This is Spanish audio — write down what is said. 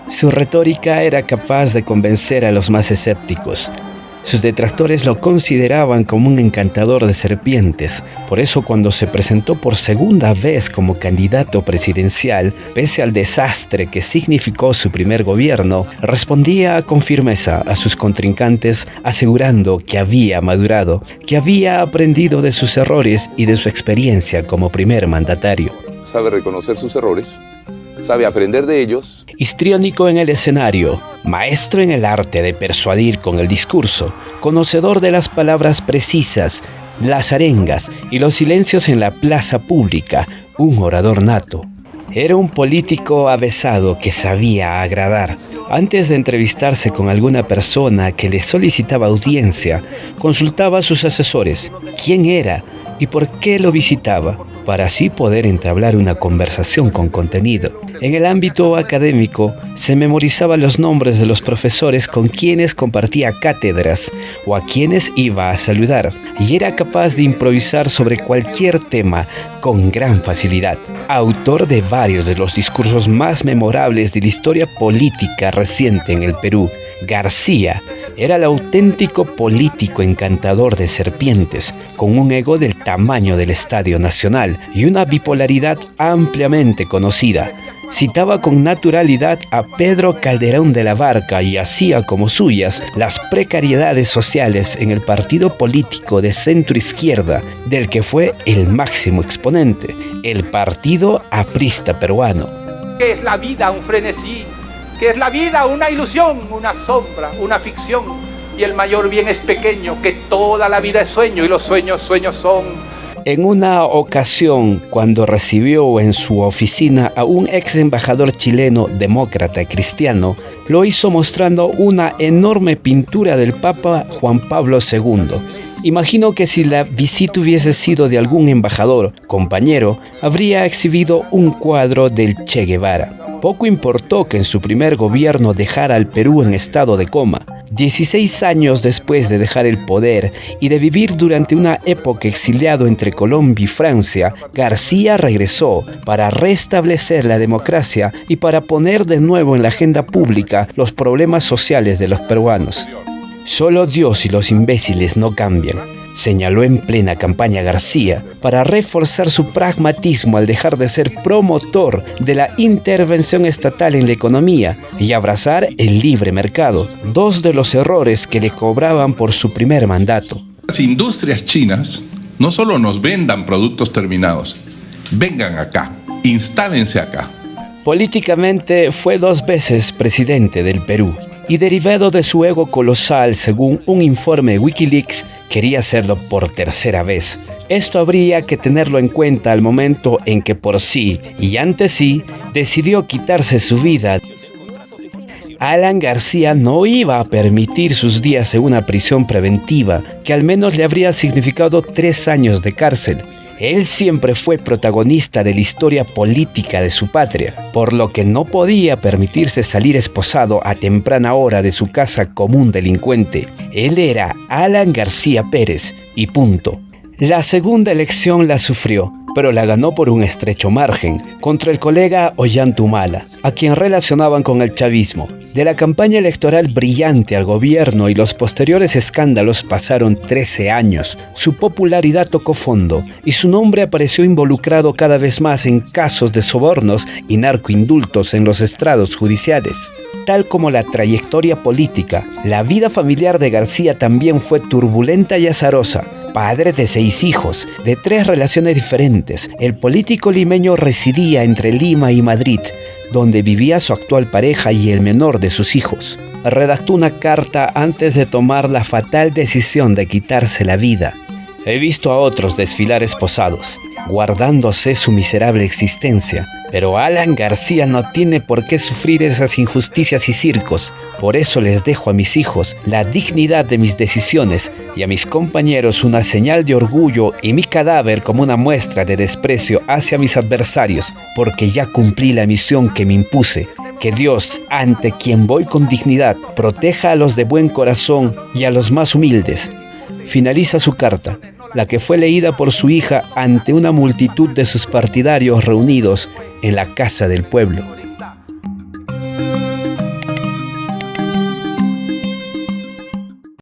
Su retórica era capaz de convencer a los más escépticos. Sus detractores lo consideraban como un encantador de serpientes. Por eso, cuando se presentó por segunda vez como candidato presidencial, pese al desastre que significó su primer gobierno, respondía con firmeza a sus contrincantes, asegurando que había madurado, que había aprendido de sus errores y de su experiencia como primer mandatario. Sabe reconocer sus errores, sabe aprender de ellos. Histriónico en el escenario, maestro en el arte de persuadir con el discurso, conocedor de las palabras precisas, las arengas y los silencios en la plaza pública, un orador nato. Era un político avesado que sabía agradar. Antes de entrevistarse con alguna persona que le solicitaba audiencia, consultaba a sus asesores quién era y por qué lo visitaba, para así poder entablar una conversación con contenido. En el ámbito académico, se memorizaban los nombres de los profesores con quienes compartía cátedras o a quienes iba a saludar, y era capaz de improvisar sobre cualquier tema con gran facilidad. Autor de varios de los discursos más memorables de la historia política reciente en el Perú, García era el auténtico político encantador de serpientes, con un ego del tamaño del Estadio Nacional y una bipolaridad ampliamente conocida. Citaba con naturalidad a Pedro Calderón de la Barca y hacía como suyas las precariedades sociales en el partido político de centro-izquierda, del que fue el máximo exponente, el Partido Aprista Peruano. ¿Qué es la vida? Un frenesí. ¿Qué es la vida? Una ilusión, una sombra, una ficción. Y el mayor bien es pequeño, que toda la vida es sueño y los sueños son. En una ocasión, cuando recibió en su oficina a un ex embajador chileno demócrata cristiano, lo hizo mostrando una enorme pintura del Papa Juan Pablo II. Imagino que si la visita hubiese sido de algún embajador, compañero, habría exhibido un cuadro del Che Guevara. Poco importó que en su primer gobierno dejara al Perú en estado de coma. 16 años después de dejar el poder y de vivir durante una época exiliado entre Colombia y Francia, García regresó para restablecer la democracia y para poner de nuevo en la agenda pública los problemas sociales de los peruanos. Solo Dios y los imbéciles no cambian, señaló en plena campaña García, para reforzar su pragmatismo al dejar de ser promotor de la intervención estatal en la economía y abrazar el libre mercado, dos de los errores que le cobraban por su primer mandato. Las industrias chinas no solo nos vendan productos terminados, vengan acá, instálense acá. Políticamente fue 2 veces presidente del Perú y derivado de su ego colosal, según un informe de Wikileaks, quería hacerlo por 3ª vez. Esto habría que tenerlo en cuenta al momento en que por sí y ante sí decidió quitarse su vida. Alan García no iba a permitir sus días en una prisión preventiva que al menos le habría significado 3 años de cárcel. Él siempre fue protagonista de la historia política de su patria, por lo que no podía permitirse salir esposado a temprana hora de su casa como un delincuente. Él era Alan García Pérez y punto. La segunda elección la sufrió, pero la ganó por un estrecho margen, contra el colega Ollanta Humala, a quien relacionaban con el chavismo. De la campaña electoral brillante al gobierno y los posteriores escándalos pasaron 13 años. Su popularidad tocó fondo y su nombre apareció involucrado cada vez más en casos de sobornos y narcoindultos en los estrados judiciales. Tal como la trayectoria política, la vida familiar de García también fue turbulenta y azarosa. Padre de 6 hijos, de 3 relaciones diferentes, el político limeño residía entre Lima y Madrid, donde vivía su actual pareja y el menor de sus hijos. Redactó una carta antes de tomar la fatal decisión de quitarse la vida. He visto a otros desfilar esposados, guardándose su miserable existencia, pero Alan García no tiene por qué sufrir esas injusticias y circos. Por eso les dejo a mis hijos la dignidad de mis decisiones y a mis compañeros una señal de orgullo y mi cadáver como una muestra de desprecio hacia mis adversarios, porque ya cumplí la misión que me impuse. Que Dios, ante quien voy con dignidad, proteja a los de buen corazón y a los más humildes. Finaliza su carta. la que fue leída por su hija ante una multitud de sus partidarios reunidos en la Casa del Pueblo.